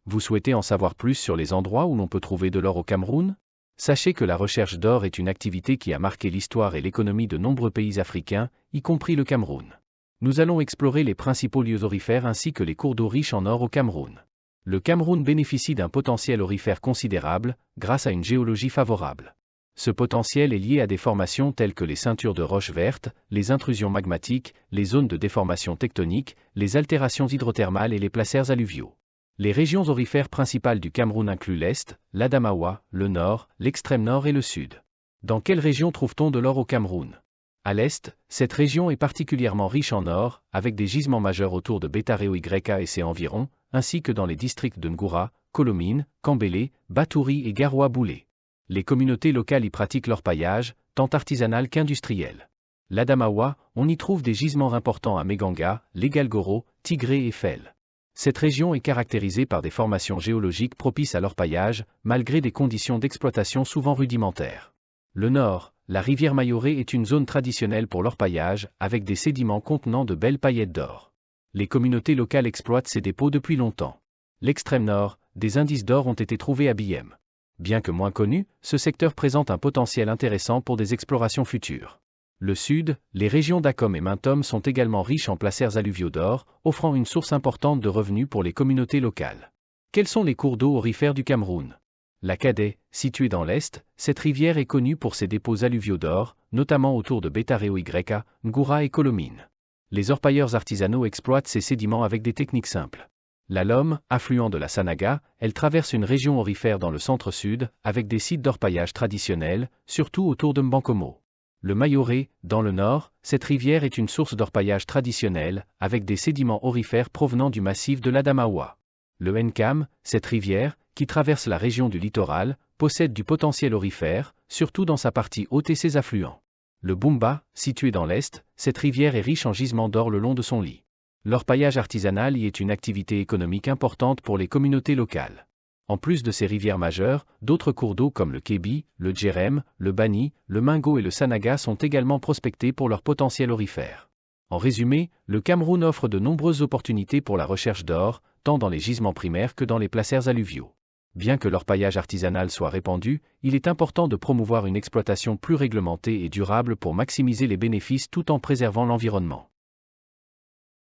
Vous souhaitez en savoir plus sur les endroits où l'on peut trouver de l'or au Cameroun? Sachez que la recherche d'or est une activité qui a marqué l'histoire et l'économie de nombreux pays africains, y compris le Cameroun. Nous allons explorer les principaux lieux aurifères ainsi que les cours d'eau riches en or au Cameroun. Le Cameroun bénéficie d'un potentiel aurifère considérable, grâce à une géologie favorable. Ce potentiel est lié à des formations telles que les ceintures de roches vertes, les intrusions magmatiques, les zones de déformation tectonique, les altérations hydrothermales et les placers alluviaux. Les régions aurifères principales du Cameroun incluent l'Est, l'Adamawa, le Nord, l'extrême Nord et le Sud. Dans quelle région trouve-t-on de l'or au Cameroun? À l'Est, cette région est particulièrement riche en or, avec des gisements majeurs autour de Betaréo-Yka et ses environs, ainsi que dans les districts de Ngoura, Kolomine, Kambélé, Batouri et Garoua-Boulé. Les communautés locales y pratiquent l'orpaillage, tant artisanal qu'industriel. L'Adamawa, on y trouve des gisements importants à Meganga, Legalgoro, Tigré et Fell. Cette région est caractérisée par des formations géologiques propices à l'orpaillage, malgré des conditions d'exploitation souvent rudimentaires. Le Nord, la rivière Mayoré est une zone traditionnelle pour l'orpaillage, avec des sédiments contenant de belles paillettes d'or. Les communautés locales exploitent ces dépôts depuis longtemps. L'extrême Nord, des indices d'or ont été trouvés à Biem. Bien que moins connu, ce secteur présente un potentiel intéressant pour des explorations futures. Le Sud, les régions d'Akom et Mintom sont également riches en placers alluviaux d'or, offrant une source importante de revenus pour les communautés locales. Quels sont les cours d'eau aurifères du Cameroun? La Kadé, située dans l'Est, cette rivière est connue pour ses dépôts alluviaux d'or, notamment autour de Betaréo-Yka, Ngoura et Kolomine. Les orpailleurs artisanaux exploitent ces sédiments avec des techniques simples. La Lom, affluent de la Sanaga, elle traverse une région aurifère dans le centre-sud, avec des sites d'orpaillage traditionnels, surtout autour de Mbankomo. Le Mayoré, dans le nord, cette rivière est une source d'orpaillage traditionnelle, avec des sédiments aurifères provenant du massif de l'Adamawa. Le Nkam, cette rivière, qui traverse la région du littoral, possède du potentiel aurifère, surtout dans sa partie haute et ses affluents. Le Bumba, situé dans l'est, cette rivière est riche en gisements d'or le long de son lit. L'orpaillage artisanal y est une activité économique importante pour les communautés locales. En plus de ces rivières majeures, d'autres cours d'eau comme le Kébi, le Djerem, le Bani, le Mingo et le Sanaga sont également prospectés pour leur potentiel aurifère. En résumé, le Cameroun offre de nombreuses opportunités pour la recherche d'or, tant dans les gisements primaires que dans les placers alluviaux. Bien que l'orpaillage artisanal soit répandu, il est important de promouvoir une exploitation plus réglementée et durable pour maximiser les bénéfices tout en préservant l'environnement.